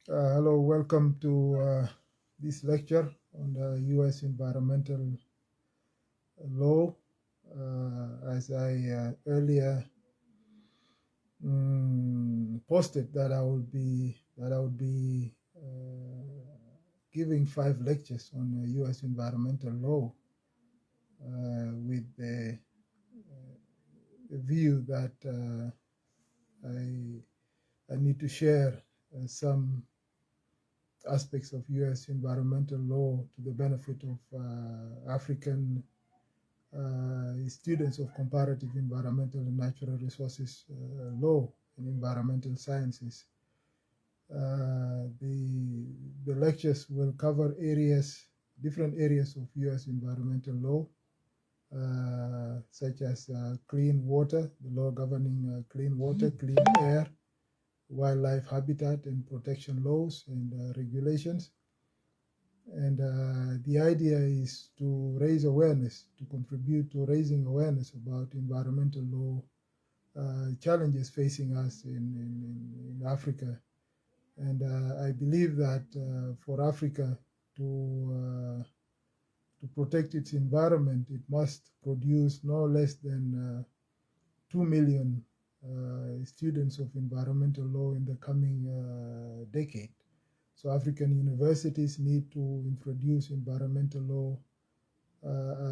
Hello, welcome to this lecture on the U.S. environmental law. As I earlier posted that I would be giving 5 lectures on the U.S. environmental law with the view that I need to share some aspects of U.S. environmental law to the benefit of African students of comparative environmental and natural resources law and environmental sciences. The lectures will cover different areas of U.S. environmental law, such as clean water, the law governing clean water, clean air, wildlife habitat and protection laws and regulations. And the idea is to raise awareness, to contribute to raising awareness about environmental law challenges facing us in Africa. And I believe that for Africa to protect its environment, it must produce no less than 2 million students of environmental law in the coming decade. So African universities need to introduce environmental law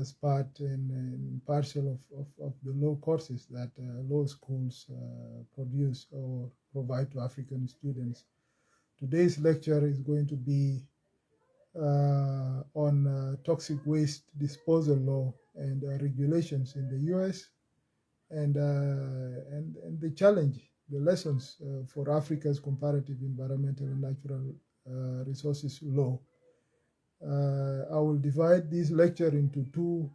as part and parcel of the law courses that law schools produce or provide to African students. Today's lecture is going to be on toxic waste disposal law and regulations in the U.S. and the challenge, the lessons for Africa's comparative environmental and natural resources law. I will divide this lecture into two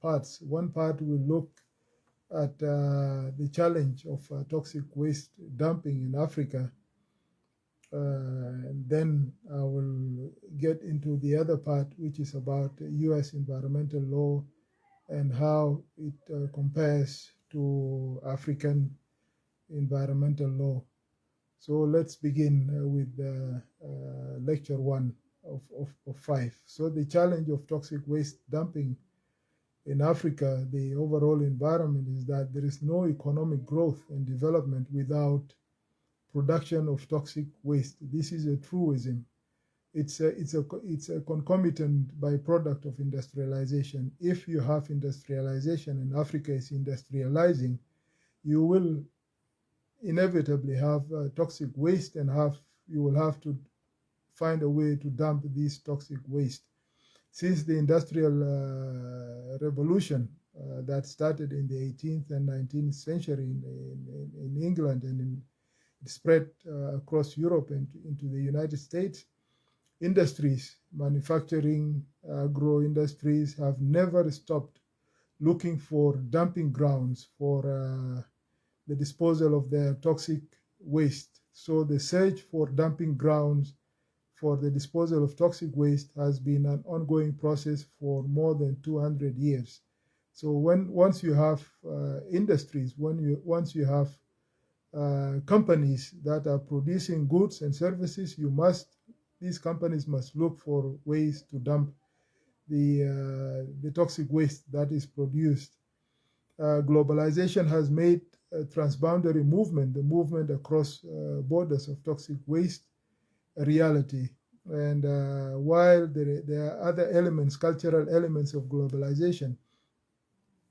parts. One part will look at the challenge of toxic waste dumping in Africa. And then I will get into the other part, which is about U.S. environmental law and how it compares to African environmental law. So let's begin with lecture 1 of 5. So the challenge of toxic waste dumping in Africa, the overall environment is that there is no economic growth and development without production of toxic waste. This is a truism. It's a concomitant byproduct of industrialization. If you have industrialization and Africa is industrializing, you will inevitably have toxic waste and you will have to find a way to dump this toxic waste. Since the industrial revolution that started in the 18th and 19th century in England and it spread across Europe and into the United States, industries, manufacturing, agro industries have never stopped looking for dumping grounds for the disposal of their toxic waste. So the search for dumping grounds for the disposal of toxic waste has been an ongoing process for more than 200 years. So once you have industries, once you have companies that are producing goods and services, these companies must look for ways to dump the toxic waste that is produced. Globalization has made transboundary movement, the movement across borders of toxic waste, a reality. And while there are other elements, cultural elements of globalization,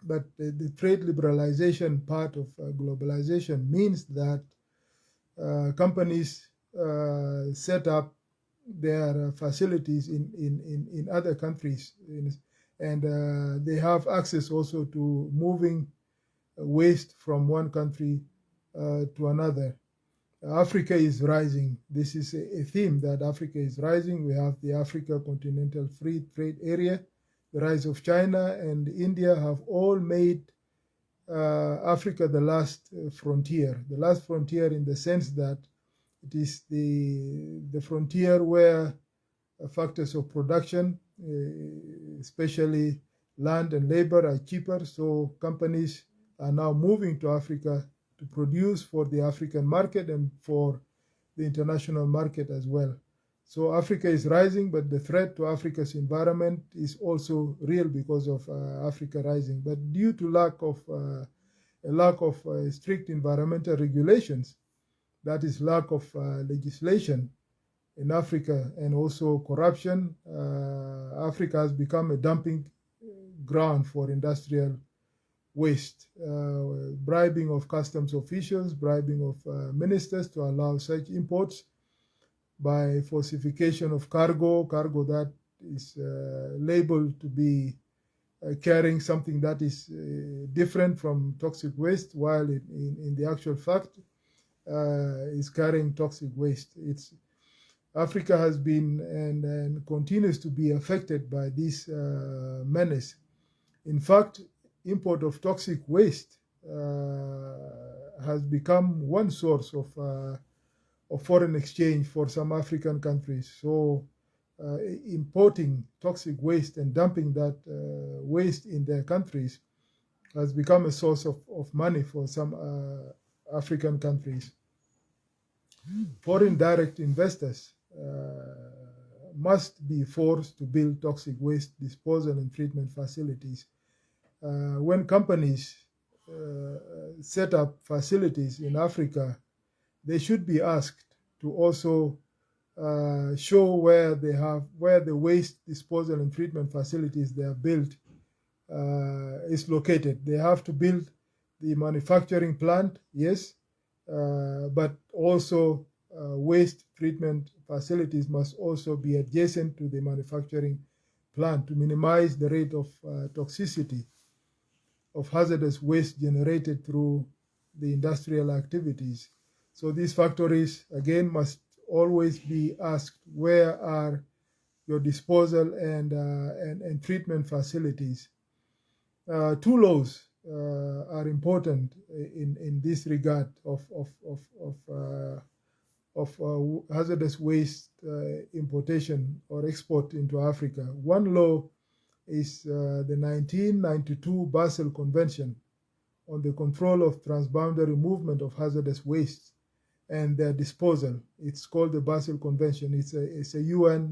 but the trade liberalization part of globalization means that companies set up their facilities in other countries, and they have access also to moving waste from one country to another. Africa is rising. This is a theme that Africa is rising. We have the Africa Continental Free Trade Area. The rise of China and India have all made Africa the last frontier. The last frontier in the sense that it is the frontier where factors of production, especially land and labor, are cheaper. So companies are now moving to Africa to produce for the African market and for the international market as well. So Africa is rising, but the threat to Africa's environment is also real because of Africa rising. But due to a lack of strict environmental regulations, that is lack of legislation in Africa, and also corruption, Africa has become a dumping ground for industrial waste, bribing of customs officials, bribing of ministers to allow such imports, by falsification of cargo that is labeled to be carrying something that is different from toxic waste, while in the actual fact is carrying toxic waste. Africa has been and continues to be affected by this menace. In fact, import of toxic waste has become one source of foreign exchange for some African countries. So importing toxic waste and dumping that waste in their countries has become a source of money for some African countries. Foreign direct investors must be forced to build toxic waste disposal and treatment facilities. When companies set up facilities in Africa, they should be asked to also show where the waste disposal and treatment facilities they have built is located. They have to build the manufacturing plant, yes, but also waste treatment facilities must also be adjacent to the manufacturing plant to minimize the rate of toxicity of hazardous waste generated through the industrial activities. So these factories, again, must always be asked, where are your disposal and treatment facilities? Two laws are important in this regard of hazardous waste importation or export into Africa. One law is the 1992 Basel Convention on the control of transboundary movement of hazardous wastes and their disposal. It's called the Basel Convention. It's a UN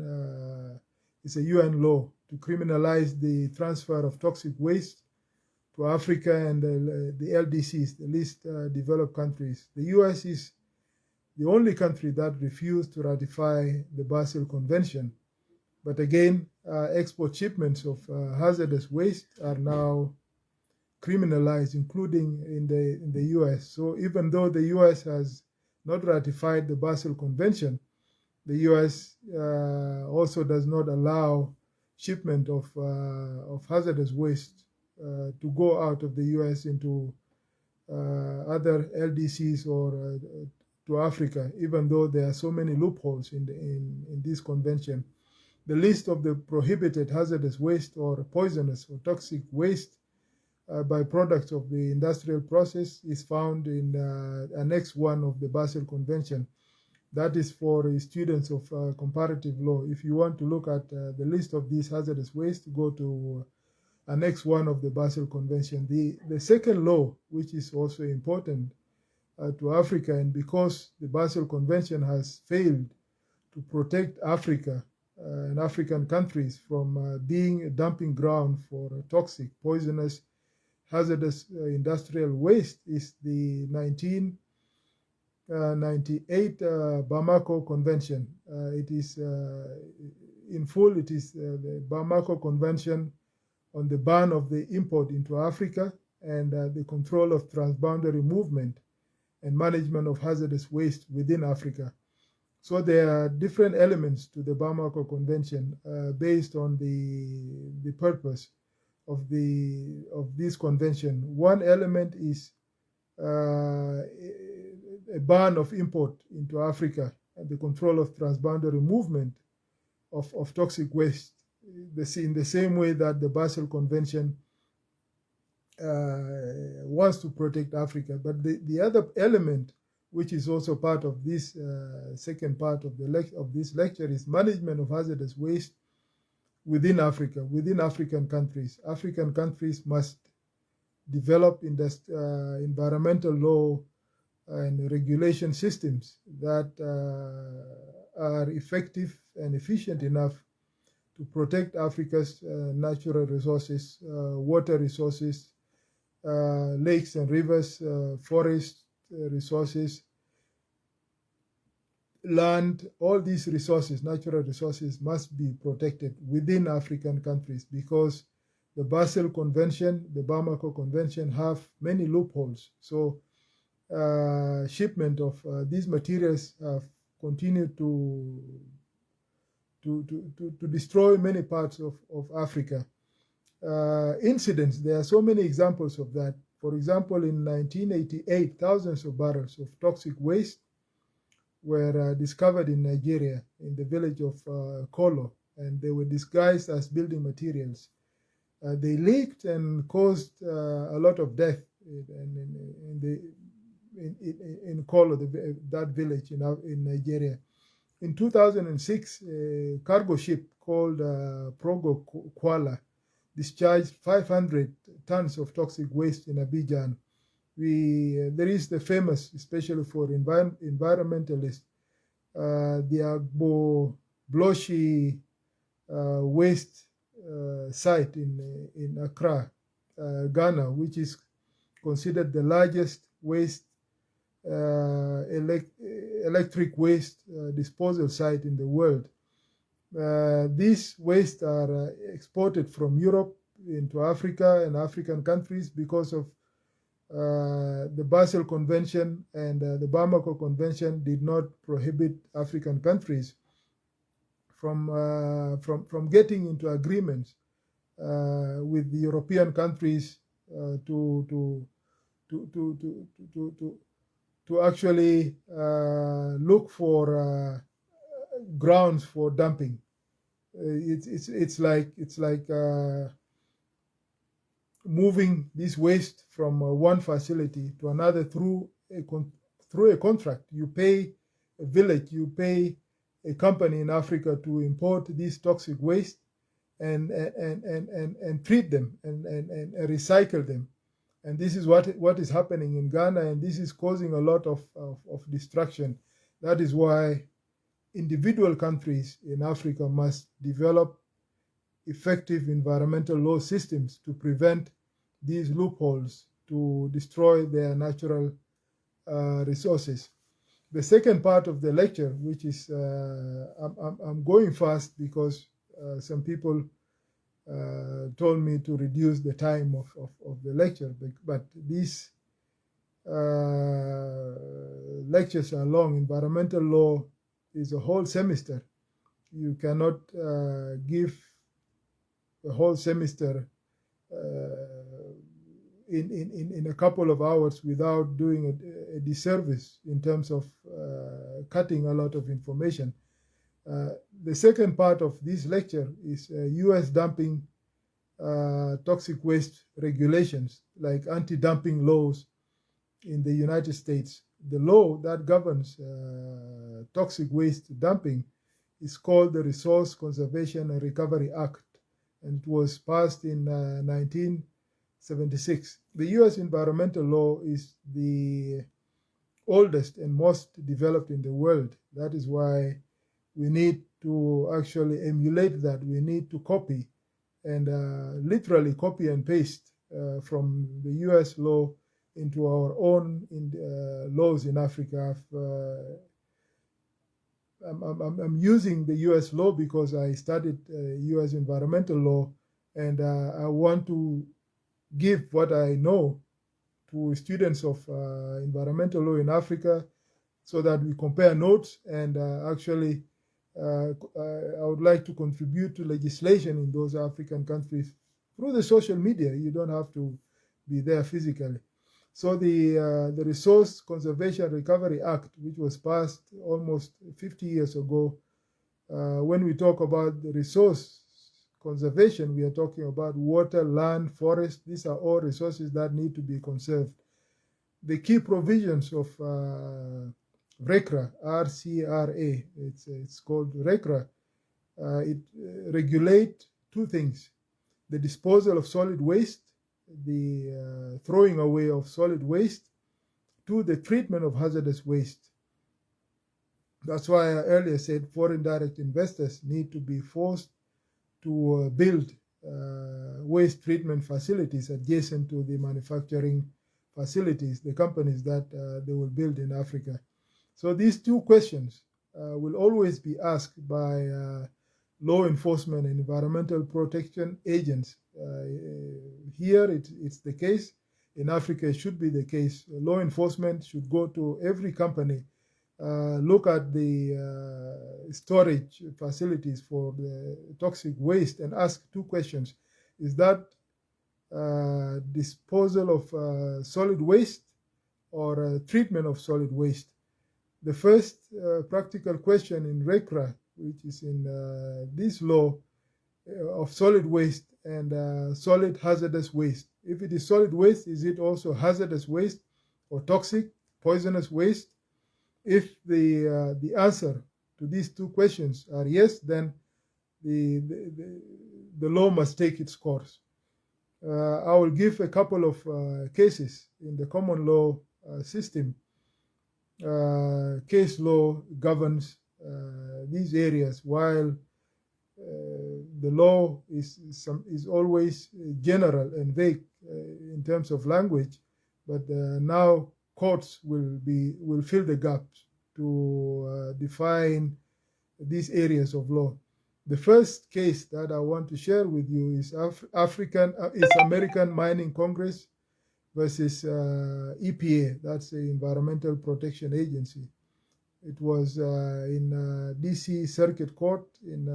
law to criminalize the transfer of toxic waste to Africa and the LDCs, the least developed countries. The US is the only country that refused to ratify the Basel Convention. But again, export shipments of hazardous waste are now criminalized, including in the US. So even though the US has not ratified the Basel Convention, the US also does not allow shipment of hazardous waste to go out of the US into other LDCs or to Africa, even though there are so many loopholes in this convention. The list of the prohibited hazardous waste or poisonous or toxic waste byproducts of the industrial process is found in Annex 1 of the Basel Convention. That is for students of comparative law. If you want to look at the list of these hazardous waste, go to Annex 1 of the Basel Convention. The second law, which is also important to Africa, and because the Basel Convention has failed to protect Africa and African countries from being a dumping ground for toxic, poisonous, hazardous industrial waste, is the 1998 Bamako Convention. It is in full, it is the Bamako Convention on the ban of the import into Africa and the control of transboundary movement and management of hazardous waste within Africa. So there are different elements to the Bamako Convention based on the purpose of this convention. One element is a ban of import into Africa and the control of transboundary movement of toxic waste, in the same way that the Basel Convention wants to protect Africa. But the other element, which is also part of this second part of this lecture, is management of hazardous waste within Africa, within African countries. African countries must develop environmental law and regulation systems that are effective and efficient enough to protect Africa's natural resources, water resources, lakes and rivers, forest resources, land. All these resources, natural resources, must be protected within African countries, because the Basel Convention, the Bamako Convention have many loopholes. So shipment of these materials have continued to destroy many parts of Africa. Incidents, there are so many examples of that. For example, in 1988, thousands of barrels of toxic waste were discovered in Nigeria, in the village of Kolo, and they were disguised as building materials. They leaked and caused a lot of death in Kolo, that village in Nigeria. In 2006, a cargo ship called Progo Kuala discharged 500 tons of toxic waste in Abidjan. There is the famous, especially for environmentalists, the Agbo Bloshi waste site in Accra, Ghana, which is considered the largest waste electric waste disposal site in the world. These wastes are exported from Europe into Africa and African countries because of the Basel Convention and the Bamako Convention did not prohibit African countries from getting into agreements with the European countries to actually look for grounds for dumping. It's like moving this waste from one facility to another through a contract. You pay a village, you pay a company in Africa to import this toxic waste and treat them and recycle them. And this is what is happening in Ghana, and this is causing a lot of destruction. That is why individual countries in Africa must develop effective environmental law systems to prevent these loopholes to destroy their natural resources. The second part of the lecture, which is, I'm going fast because some people told me to reduce the time of the lecture, but these lectures are long. Environmental law is a whole semester. You cannot give a whole semester in a couple of hours without doing a disservice in terms of cutting a lot of information. The second part of this lecture is U.S. dumping toxic waste regulations, like anti-dumping laws in the United States. The law that governs toxic waste dumping is called the Resource Conservation and Recovery Act, and it was passed in 1976. The U.S. environmental law is the oldest and most developed in the world. That is why we need to actually emulate that. We need to copy and literally copy and paste from the U.S. law into our own laws in Africa. I'm using the U.S. law because I studied U.S. environmental law, and I want to give what I know to students of environmental law in Africa so that we compare notes, and actually I would like to contribute to legislation in those African countries through the social media. You don't have to be there physically. So the Resource Conservation Recovery Act, which was passed almost 50 years ago, when we talk about the resource conservation, we are talking about water, land, forest. These are all resources that need to be conserved. The key provisions of RCRA, RCRA, it's called RCRA. It regulates two things: the disposal of solid waste, the throwing away of solid waste, to the treatment of hazardous waste. That's why I earlier said foreign direct investors need to be forced to build waste treatment facilities adjacent to the manufacturing facilities, the companies that they will build in Africa. So these two questions will always be asked by law enforcement and environmental protection agents. Here it's the case. In Africa, it should be the case. Law enforcement should go to every company, look at the storage facilities for the toxic waste and ask two questions. Is that disposal of solid waste or treatment of solid waste? The first practical question in RECRA, which is in this law of solid waste and solid hazardous waste. If it is solid waste, is it also hazardous waste or toxic, poisonous waste? If the answer to these two questions are yes, then the law must take its course. I will give a couple of cases in the common law system. Case law governs these areas, while the law is always general and vague in terms of language, but now courts will fill the gaps to define these areas of law. The first case that I want to share with you is American Mining Congress versus EPA, that's the Environmental Protection Agency. It was in DC Circuit Court in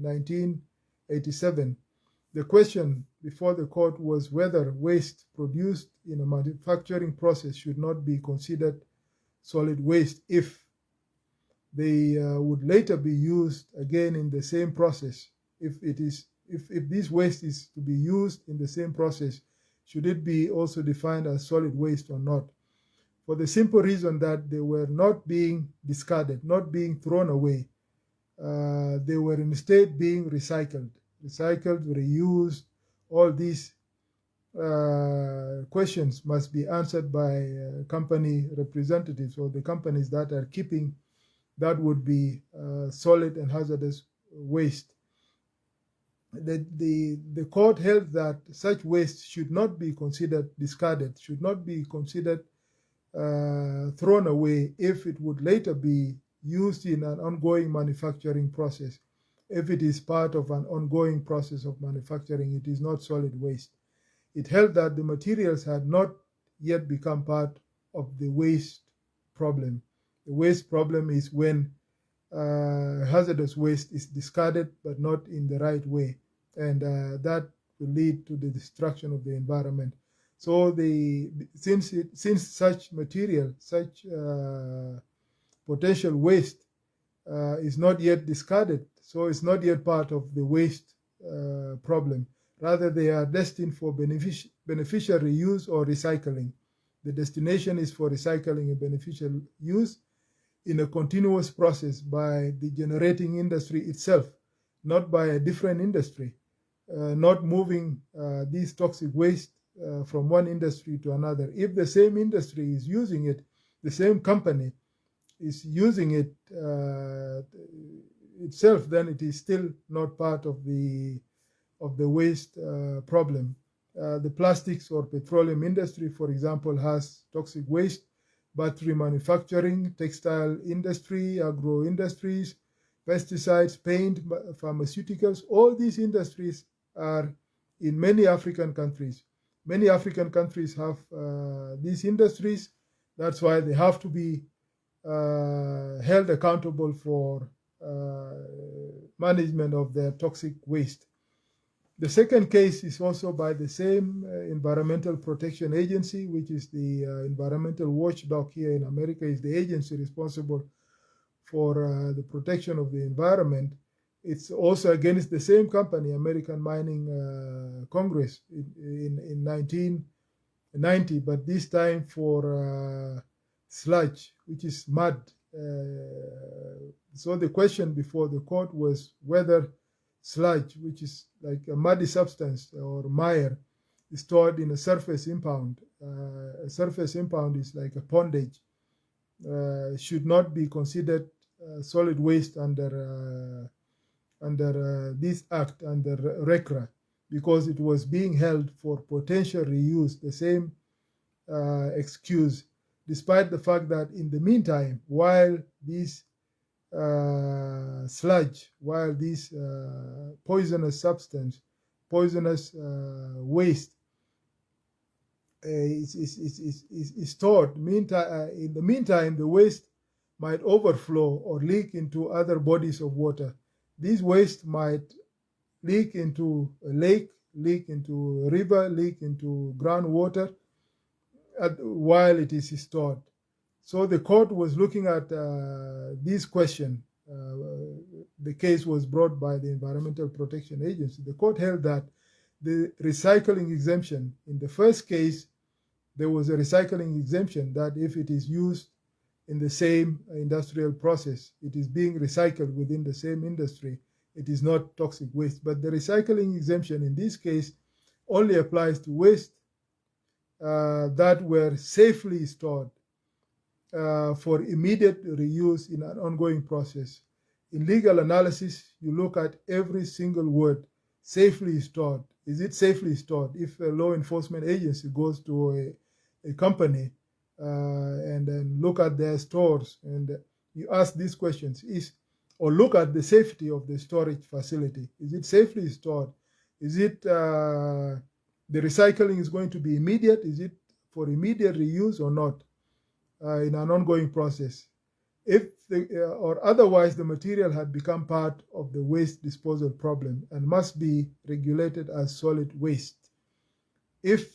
1987. The question before the court was whether waste produced in a manufacturing process should not be considered solid waste if they would later be used again in the same process. If this waste is to be used in the same process, should it be also defined as solid waste or not? For the simple reason that they were not being discarded, not being thrown away. They were instead being recycled, reused. All these questions must be answered by company representatives or the companies that are keeping that would be solid and hazardous waste. The court held that such waste should not be considered discarded, should not be considered thrown away if it would later be used in an ongoing manufacturing process. If it is part of an ongoing process of manufacturing, it is not solid waste. It held that the materials had not yet become part of the waste problem. The waste problem is when hazardous waste is discarded but not in the right way, and that will lead to the destruction of the environment. So since such material, such potential waste is not yet discarded, so it's not yet part of the waste problem. Rather, they are destined for beneficial reuse or recycling. The destination is for recycling and beneficial use in a continuous process by the generating industry itself, not by a different industry, not moving these toxic waste from one industry to another. If the same industry is using it, the same company is using it itself, then it is still not part of the waste problem. The plastics or petroleum industry, for example, has toxic waste. Battery manufacturing, textile industry, agro industries, pesticides, paint, pharmaceuticals, all these industries are in many African countries. Many African countries have these industries. That's why they have to be held accountable for management of their toxic waste. The second case is also by the same Environmental Protection Agency, which is the environmental watchdog here in America, is the agency responsible for the protection of the environment. It's also against the same company, American Mining Congress, in 1990, but this time for sludge, which is mud. So the question before the court was whether sludge, which is like a muddy substance or mire, is stored in a surface impound a surface impound is like a pondage, should not be considered solid waste under this act, under RECRA, because it was being held for potential reuse, the same excuse, despite the fact that in the meantime, while this sludge, while this poisonous substance, poisonous waste is stored, in the meantime, the waste might overflow or leak into other bodies of water. These waste might leak into a lake, leak into a river, leak into groundwater while it is stored. So the court was looking at this question. The case was brought by the Environmental Protection Agency. The court held that the recycling exemption, in the first case, there was a recycling exemption that if it is used in the same industrial process, it is being recycled within the same industry, it is not toxic waste. But the recycling exemption in this case only applies to waste that were safely stored for immediate reuse in an ongoing process. In legal analysis, you look at every single word, safely stored. Is it safely stored? If a law enforcement agency goes to a company and then look at their stores and you ask these questions, or look at the safety of the storage facility. Is it safely stored? Is it the recycling is going to be immediate? Is it for immediate reuse or not in an ongoing process? Or otherwise the material had become part of the waste disposal problem and must be regulated as solid waste. If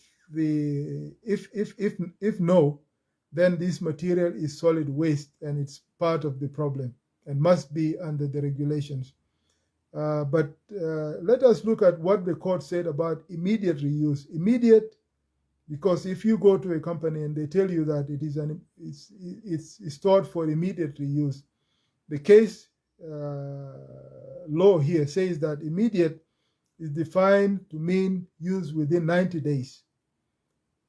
no, then this material is solid waste and it's part of the problem and must be under the regulations. But let us look at what the court said about immediate reuse. Immediate, because if you go to a company and they tell you that it's stored for immediate reuse, the case law here says that immediate is defined to mean use within 90 days,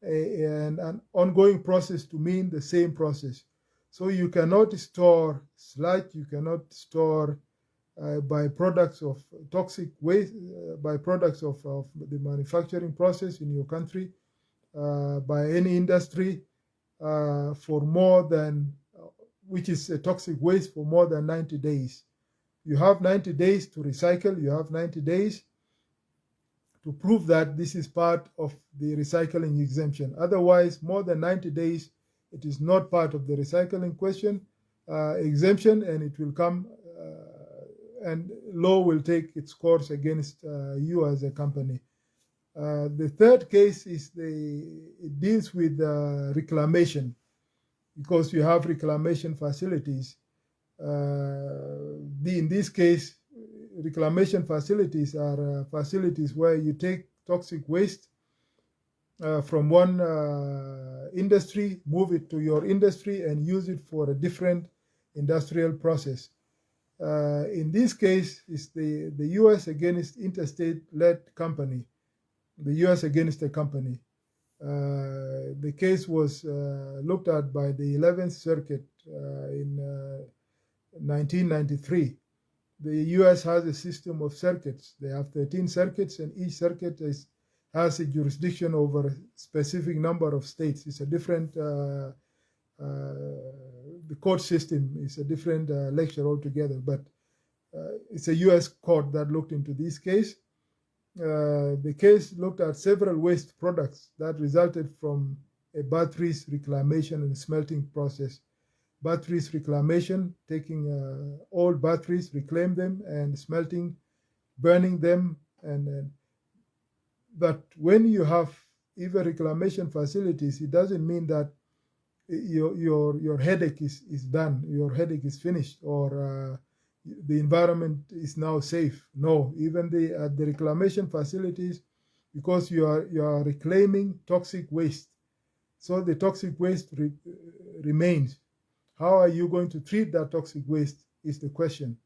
and an ongoing process to mean the same process. So you cannot store sludge, you cannot store byproducts of toxic waste, byproducts of the manufacturing process in your country by any industry for more than, which is a toxic waste, for more than 90 days. You have 90 days to recycle, you have 90 days to prove that this is part of the recycling exemption. Otherwise, more than 90 days, it is not part of the recycling exemption, and it will come and law will take its course against you as a company. The third case is it deals with reclamation, because you have reclamation facilities. In this case, reclamation facilities are facilities where you take toxic waste from one industry, move it to your industry, and use it for a different industrial process. In this case, it's the U.S. against interstate-led company, the U.S. against a company. The case was looked at by the 11th Circuit in 1993. The U.S. has a system of circuits. They have 13 circuits, and each circuit has a jurisdiction over a specific number of states. It's a different, the court system is a different lecture altogether, but it's a U.S. court that looked into this case. The case looked at several waste products that resulted from a batteries reclamation and smelting process. Batteries reclamation, taking old batteries, reclaim them, and smelting, burning them. But when you have even reclamation facilities, it doesn't mean that your headache is done, your headache is finished, or the environment is now safe. No, even the reclamation facilities, because you are reclaiming toxic waste, so the toxic waste remains. How are you going to treat that toxic waste is the question.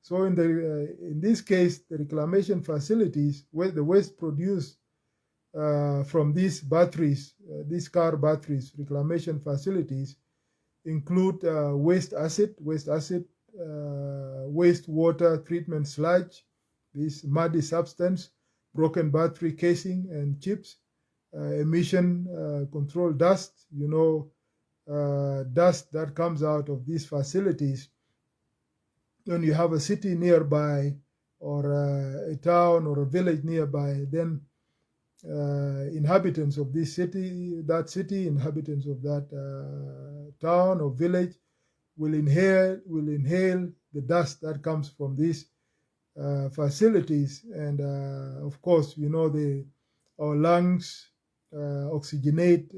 So in this case, the reclamation facilities, where the waste produced from these batteries, these car batteries reclamation facilities include waste wastewater treatment sludge, this muddy substance, broken battery casing and chips, emission control dust, dust that comes out of these facilities. When you have a city nearby or a town or a village nearby, then inhabitants of this city, inhabitants of that town or village will inhale the dust that comes from these facilities. And of course, our lungs oxygenate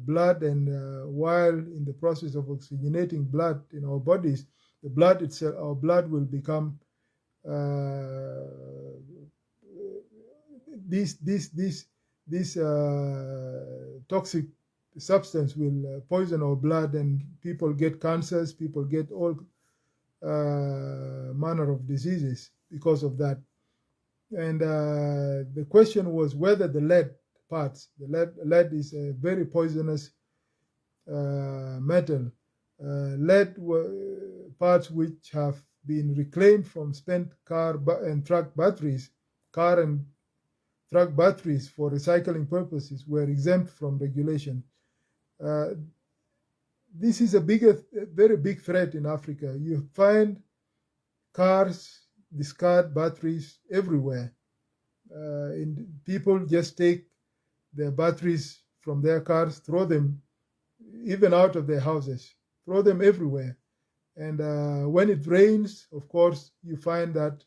blood, and while in the process of oxygenating blood in our bodies, our blood will become this toxic substance will poison our blood, and people get cancers, people get all manner of diseases because of that. And the question was whether the lead lead is a very poisonous metal. Lead parts which have been reclaimed from spent car and truck batteries for recycling purposes were exempt from regulation. This is a very big threat in Africa. You find cars discard batteries everywhere. People just take their batteries from their cars, throw them even out of their houses, throw them everywhere. And when it rains, of course, you find that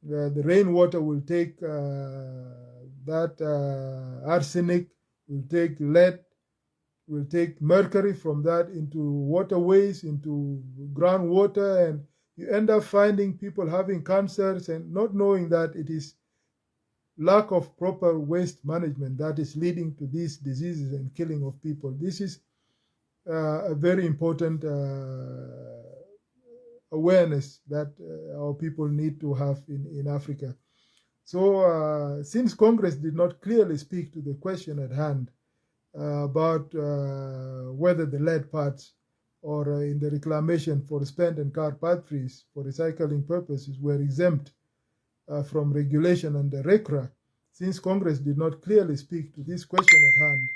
the rainwater will take that arsenic, will take lead, will take mercury from that into waterways, into groundwater, and you end up finding people having cancers and not knowing that it is lack of proper waste management that is leading to these diseases and killing of people. This is a very important awareness that our people need to have in Africa. So since Congress did not clearly speak to the question at hand about whether the lead parts or in the reclamation for spent and car batteries for recycling purposes were exempt from regulation under RECRA, since Congress did not clearly speak to this question at hand,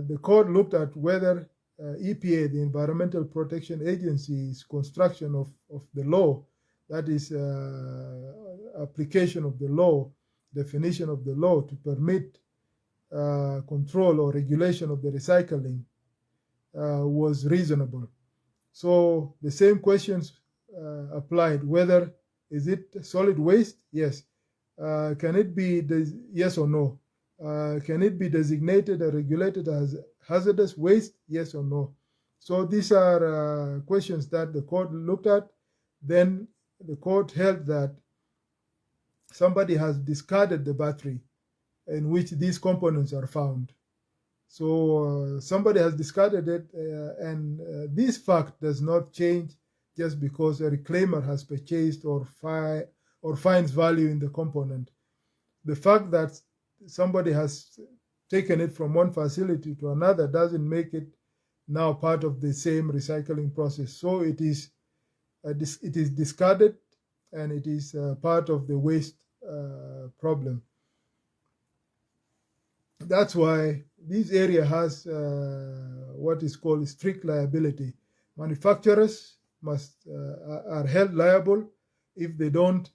the court looked at whether EPA, the Environmental Protection Agency's construction of the law, that is application of the law, definition of the law to permit control or regulation of the recycling was reasonable. So the same questions applied. Whether is it solid waste? Yes. Can it be yes or no? Can it be designated or regulated as hazardous waste? Yes or no? So these are questions that the court looked at. Then the court held that somebody has discarded the battery in which these components are found. So somebody has discarded it, and this fact does not change just because a reclaimer has purchased or finds value in the component. The fact that somebody has taken it from one facility to another doesn't make it now part of the same recycling process. So it is discarded, and it is part of the waste problem. That's why this area has what is called strict liability. Manufacturers are held liable if they don't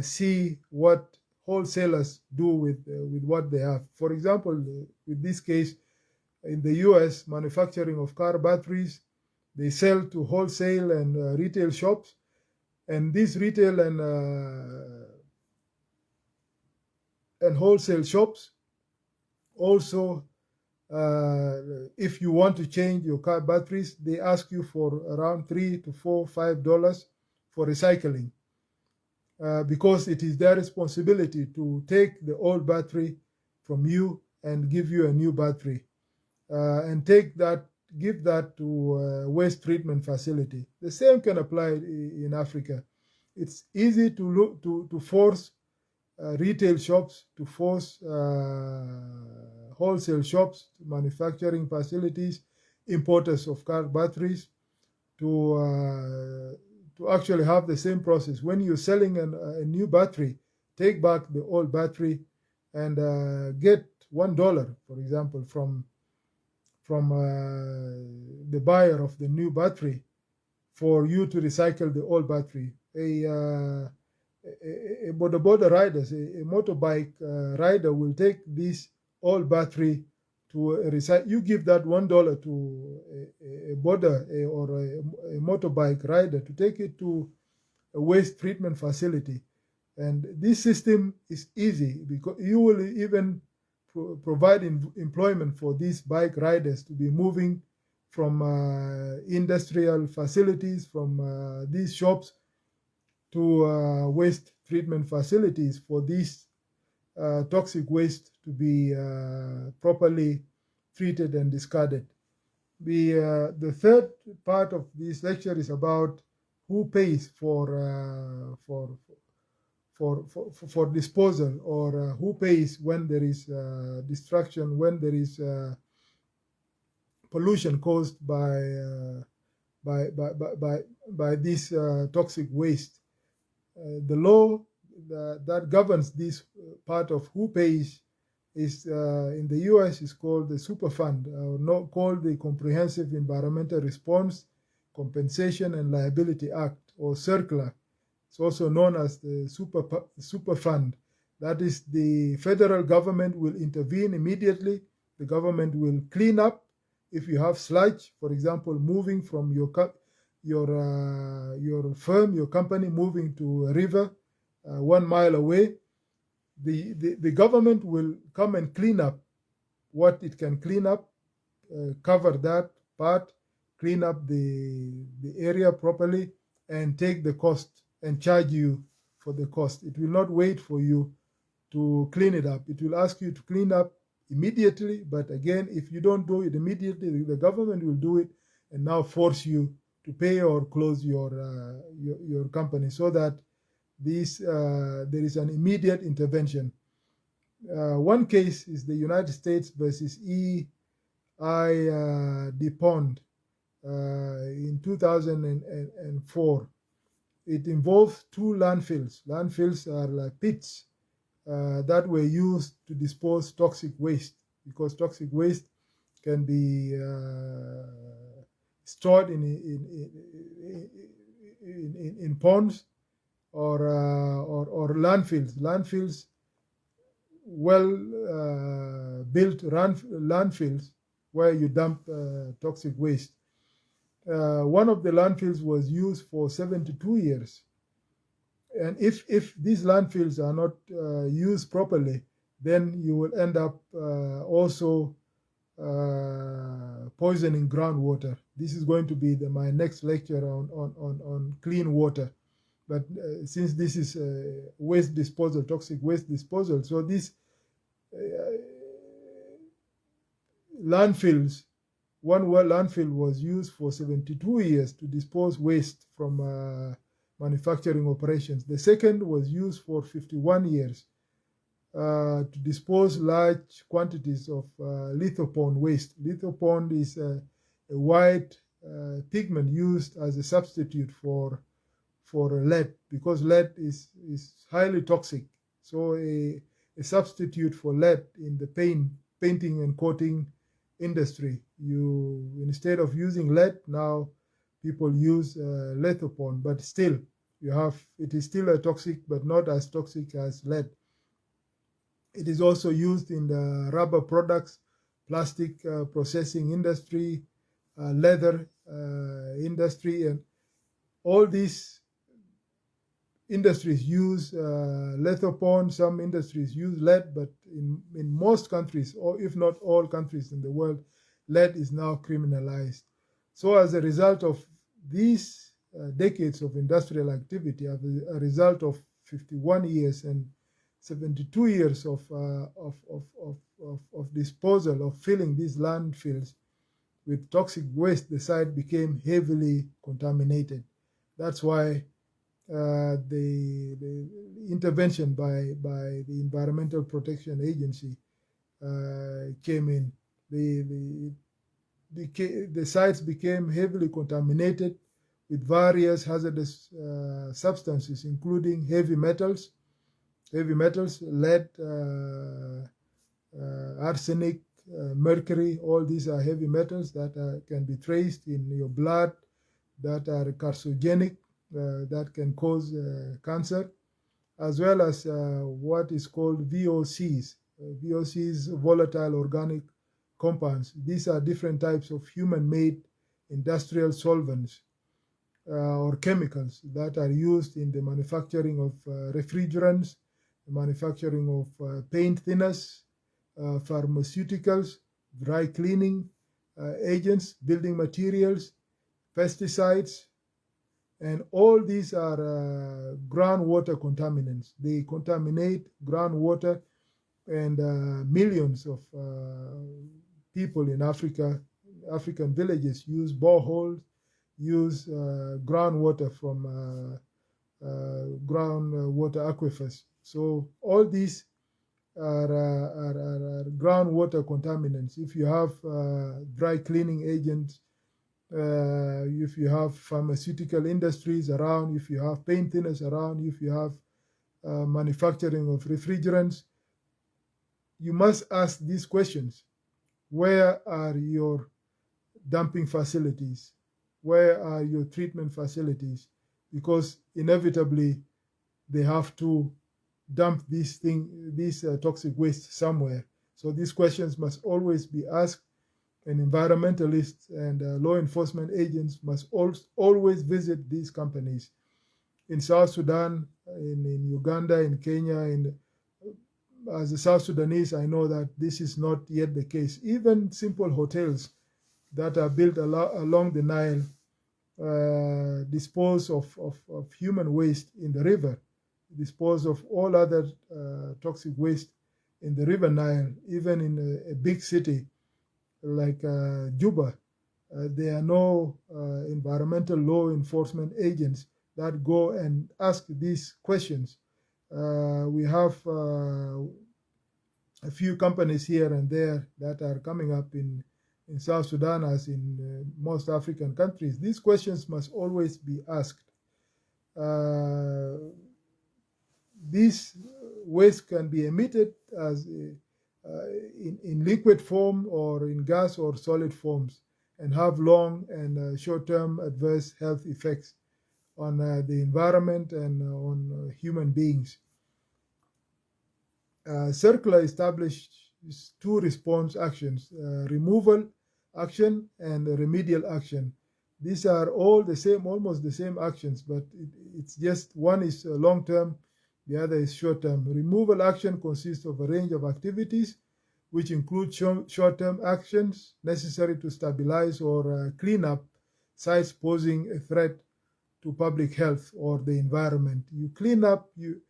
see what wholesalers do with what they have. For example, with this case, in the US, manufacturing of car batteries, they sell to wholesale and retail shops, and these retail and wholesale shops also, if you want to change your car batteries, they ask you for around $3 to $5 for recycling, because it is their responsibility to take the old battery from you and give you a new battery, and give that to a waste treatment facility. The same can apply in Africa. It's easy to force retail shops to force wholesale shops, manufacturing facilities, importers of car batteries to actually have the same process. When you're selling a new battery, take back the old battery and get $1, for example, from the buyer of the new battery for you to recycle the old battery. A boda riders, a motorbike rider will take this old battery to recycle. You give that $1 to a boda or a motorbike rider to take it to a waste treatment facility. And this system is easy because you will even provide employment for these bike riders to be moving from industrial facilities, from these shops to waste treatment facilities for this toxic waste to be properly treated and discarded. The third part of this lecture is about who pays for disposal, or who pays when there is destruction, when there is pollution caused by this toxic waste. The law that governs this part of who pays is in the US is called the Superfund, not called the Comprehensive Environmental Response, Compensation and Liability Act, or CERCLA. It's also known as the Superfund. That is, the federal government will intervene immediately. The government will clean up if you have sludge, for example, moving from your firm, your company, moving to a river 1 mile away. The government will come and clean up what it can clean up, cover that part, clean up the area properly, and take the cost and charge you for the cost. It will not wait for you to clean it up. It will ask you to clean up immediately, but again, if you don't do it immediately, the government will do it and now force you to pay or close your company, so that there is an immediate intervention. One case is the United States versus E.I. Pond in 2004. It involved two landfills. Landfills are like pits that were used to dispose toxic waste, because toxic waste can be stored in ponds or landfills. Landfills, built landfills where you dump toxic waste. One of the landfills was used for 72 years. And if these landfills are not used properly, then you will end up also poisoning groundwater. This is going to be my next lecture on clean water. But since this is waste disposal, toxic waste disposal, so these landfills, one landfill was used for 72 years to dispose waste from manufacturing operations. The second was used for 51 years to dispose large quantities of lithopone waste. Lithopone is a white pigment used as a substitute for lead, because lead is highly toxic. So a substitute for lead in the painting and coating industry, you, instead of using lead, now people use lithopone, but still it is still a toxic, but not as toxic as lead. It is also used in the rubber products, plastic processing industry, leather industry, and all these industries use lithopone. Some industries use lead, but in most countries, or if not all countries in the world, lead is now criminalized. So as a result of these decades of industrial activity, as a result of 51 years and 72 years of disposal, of filling these landfills with toxic waste, the site became heavily contaminated. That's why the intervention by the Environmental Protection Agency came in. The sites became heavily contaminated with various hazardous substances, including heavy metals, lead, arsenic, mercury. All these are heavy metals that can be traced in your blood, that are carcinogenic, that can cause cancer, as well as what is called VOCs. VOCs, volatile organic compounds. These are different types of human-made industrial solvents or chemicals that are used in the manufacturing of refrigerants, the manufacturing of paint thinners, pharmaceuticals, dry cleaning agents, building materials, pesticides, and all these are groundwater contaminants. They contaminate groundwater, and millions of people in African villages use boreholes, use groundwater from groundwater aquifers. So all these are groundwater contaminants. If you have dry cleaning agents, if you have pharmaceutical industries around, if you have paint thinners around, if you have manufacturing of refrigerants, you must ask these questions. Where are your dumping facilities? Where are your treatment facilities? Because inevitably they have to dump these toxic waste somewhere. So these questions must always be asked, and environmentalists and law enforcement agents must always visit these companies. In South Sudan, in Uganda, in Kenya, as a South Sudanese, I know that this is not yet the case. Even simple hotels that are built along the Nile dispose of human waste in the river, dispose of all other toxic waste in the river Nile. Even in a big city like Juba, there are no environmental law enforcement agents that go and ask these questions. We have a few companies here and there that are coming up in South Sudan, as in most African countries. These questions must always be asked. This waste can be emitted as in liquid form or in gas or solid forms, and have long and short-term adverse health effects on the environment and on human beings. Circular established two response actions, removal action and remedial action. These are all the same, almost the same actions, but it's just one is long-term, the other is short-term. Removal action consists of a range of activities which include short-term actions necessary to stabilize or clean up sites posing a threat to public health or the environment. You clean up, you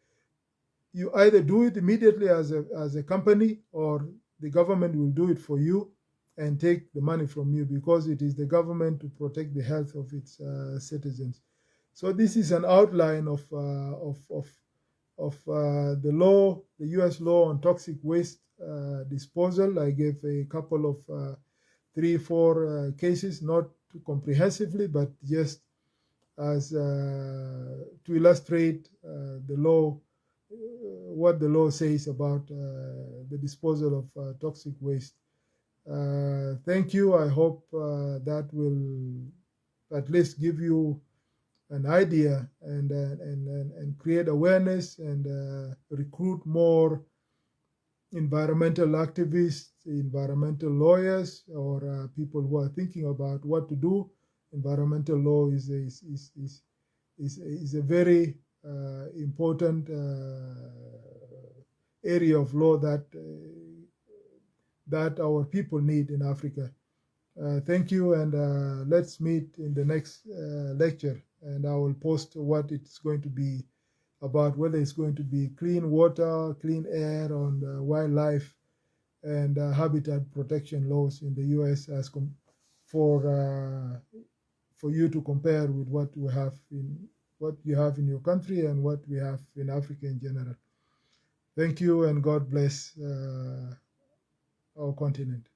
either do it immediately as a company, or the government will do it for you and take the money from you, because it is the government to protect the health of its citizens. So this is an outline of the law, the U.S. law on toxic waste disposal. I gave a couple of 3-4 cases, not comprehensively, but just as to illustrate the law, what the law says about the disposal of toxic waste. Thank you. I hope that will at least give you an idea and create awareness and recruit more environmental activists, environmental lawyers, or people who are thinking about what to do. Environmental law is a very important area of law that our people need in Africa. Thank you, and let's meet in the next lecture, and I will post what it's going to be about, whether it's going to be clean water, clean air, on wildlife, and habitat protection laws in the U.S. for you to compare with what we have in what you have in your country and what we have in Africa in general. Thank you, and God bless our continent.